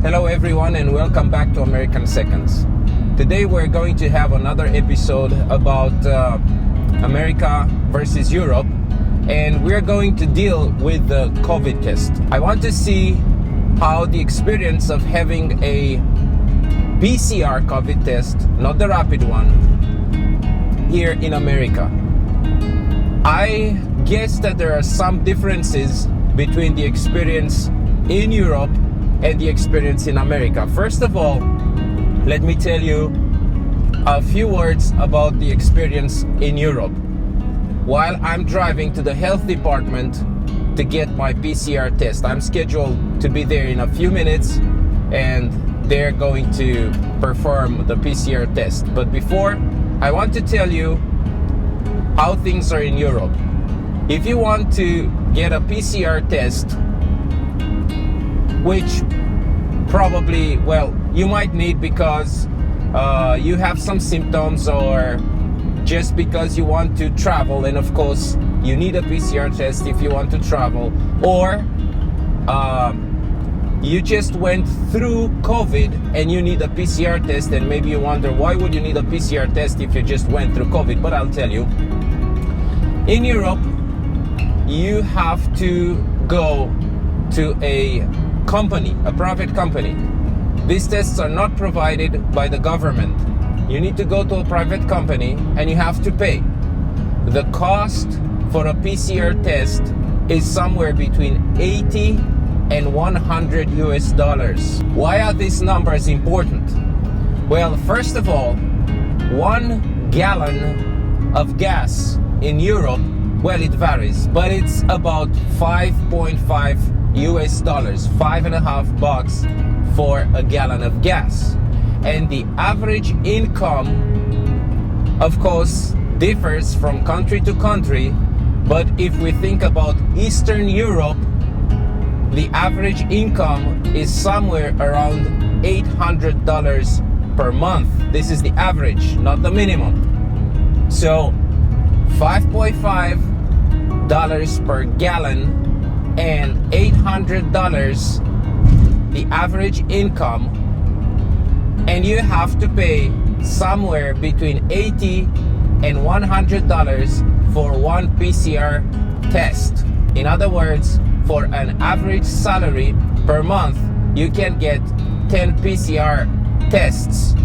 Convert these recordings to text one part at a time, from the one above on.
Hello everyone and welcome back to American Seconds. Today we're going to have another episode about America versus Europe, and we're going to deal with the COVID test. I want to see how the experience of having a PCR COVID test, not the rapid one, here in America. I guess that there are some differences between the experience in Europe and the experience in America. First of all, let me tell you a few words about the experience in Europe. While I'm driving to the health department to get my PCR test, I'm scheduled to be there in a few minutes and they're going to perform the PCR test. But before, I want to tell you how things are in Europe. If you want to get a PCR test, which probably, well, you might need because you have some symptoms or just because you want to travel, and of course you need a PCR test if you want to travel, or you just went through COVID and you need a PCR test, and maybe you wonder why would you need a PCR test if you just went through COVID. But I'll tell you, in Europe you have to go to a company, a private company. These tests are not provided by the government. You need to go to a private company and you have to pay. The cost for a PCR test is somewhere between 80 and 100 US dollars. Why are these numbers important? Well, first of all, 1 gallon of gas in Europe, well, it varies, but it's about 5.5 US dollars, $5.50 for a gallon of gas. And the average income, of course, differs from country to country, but if we think about Eastern Europe, the average income is somewhere around $800 per month. This is the average, not the minimum. So $5.5 per gallon and $800 the average income, and you have to pay somewhere between $80 and $100 for one PCR test. In other words, for an average salary per month, you can get 10 PCR tests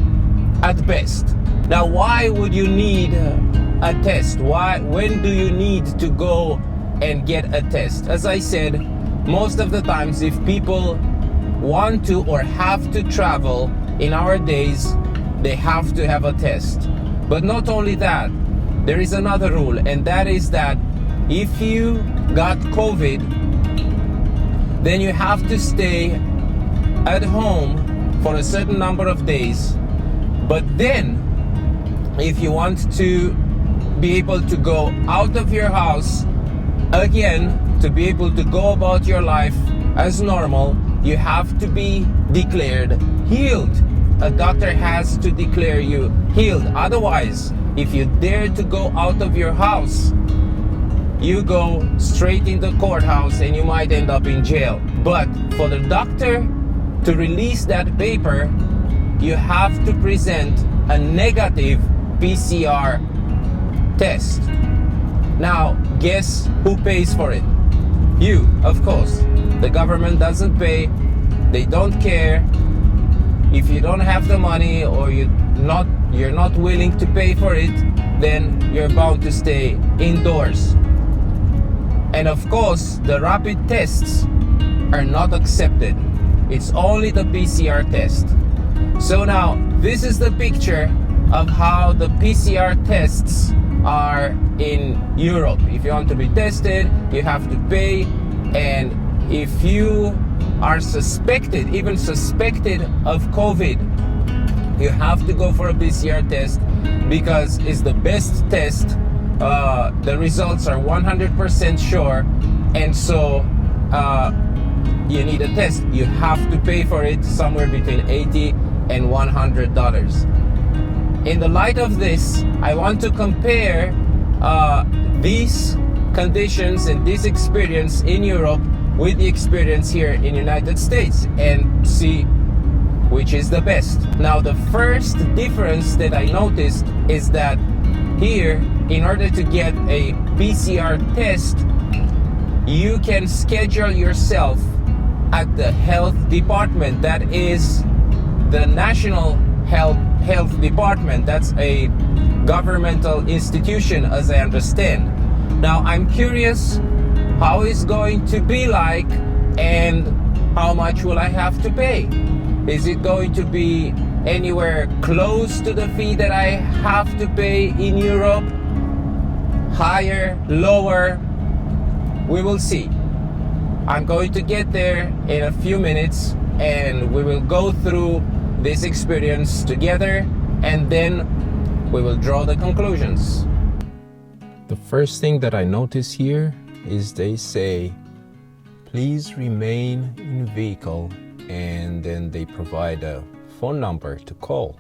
at best. Now, why would you need a test? When do you need to go and get a test? As I said, most of the times if people want to or have to travel in our days, they have to have a test. But not only that, there is another rule, and that is that if you got COVID, then you have to stay at home for a certain number of days. But then if you want to be able to go out of your house again, to be able to go about your life as normal, you have to be declared healed. A doctor has to declare you healed. Otherwise, if you dare to go out of your house, you go straight in the courthouse and you might end up in jail. But for the doctor to release that paper, you have to present a negative PCR test. Now, guess who pays for it? You, of course. The government doesn't pay. They don't care. If you don't have the money or you're not willing to pay for it, then you're bound to stay indoors. And of course, the rapid tests are not accepted. It's only the PCR test. So now, this is the picture of how the PCR tests are in Europe. If you want to be tested, you have to pay, and if you are suspected, even suspected of COVID, you have to go for a PCR test because it's the best test. The results are 100% sure, and so you need a test. You have to pay for it, somewhere between $80 and $100. In the light of this, I want to compare these conditions and this experience in Europe with the experience here in the United States and see which is the best. Now, the first difference that I noticed is that here, in order to get a PCR test, you can schedule yourself at the health department. That is the National Health Department. That's a governmental institution, as I understand. Now, I'm curious how it's going to be like and how much will I have to pay. Is it going to be anywhere close to the fee that I have to pay in Europe? Higher, lower? We will see. I'm going to get there in a few minutes and we will go through this experience together and then we will draw the conclusions. The first thing that I notice here is they say, please remain in vehicle, and then they provide a phone number to call.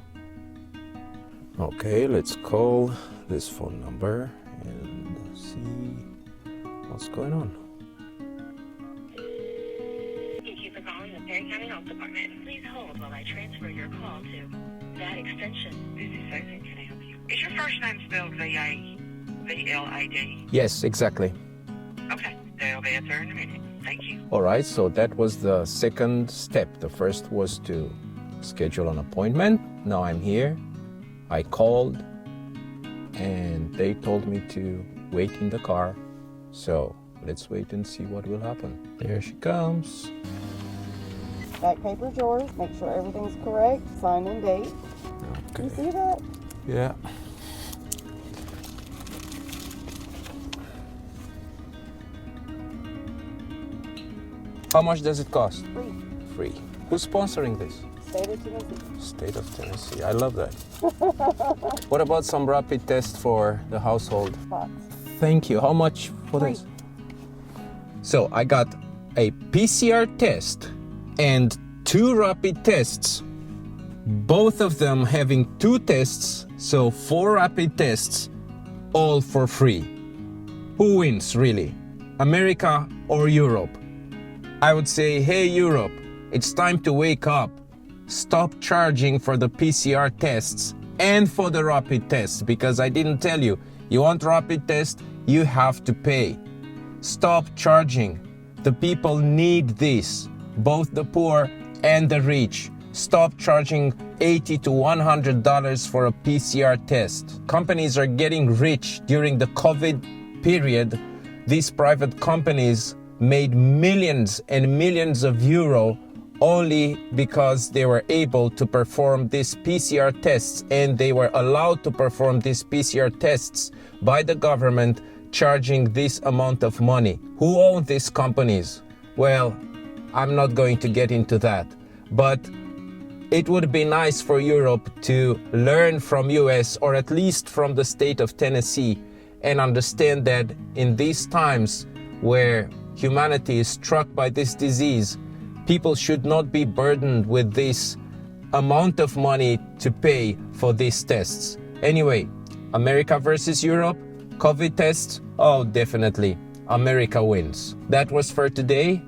Okay, let's call this phone number and see what's going on. Thank you for calling the Perry County Health Department. Please hold while I transfer your call to that extension. This is Susan. Can I help you? Is your first name spelled V-A-V-L-A-D? Yes, exactly. Okay, they'll be there in a minute. Thank you. All right, so that was the second step. The first was to schedule an appointment. Now I'm here. I called and they told me to wait in the car. So let's wait and see what will happen. There she comes. Back paper's yours. Make sure everything's correct. Sign and date. Okay. You see that? Yeah. How much does it cost? Free. Free. Who's sponsoring this? State of Tennessee. State of Tennessee. I love that. What about some rapid test for the household? Box. Thank you. How much for Free. this? So I got a PCR test and 2 rapid tests. Both of them having 2 tests, so 4 rapid tests, all for free. Who wins, really? America or Europe? I would say, hey Europe, it's time to wake up. Stop charging for the PCR tests and for the rapid tests, because I didn't tell you. You want rapid test, you have to pay. Stop charging. The people need this, both the poor and the rich. Stop charging $80 to $100 for a PCR test. Companies are getting rich during the COVID period. These private companies made millions and millions of euro only because they were able to perform these PCR tests, and they were allowed to perform these PCR tests by the government, charging this amount of money. Who owns these companies? Well, I'm not going to get into that, but it would be nice for Europe to learn from US, or at least from the state of Tennessee, and understand that in these times where humanity is struck by this disease, people should not be burdened with this amount of money to pay for these tests. Anyway, America versus Europe, COVID tests, oh, definitely, America wins. That was for today.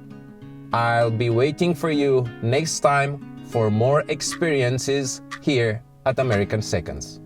I'll be waiting for you next time for more experiences here at American Seconds.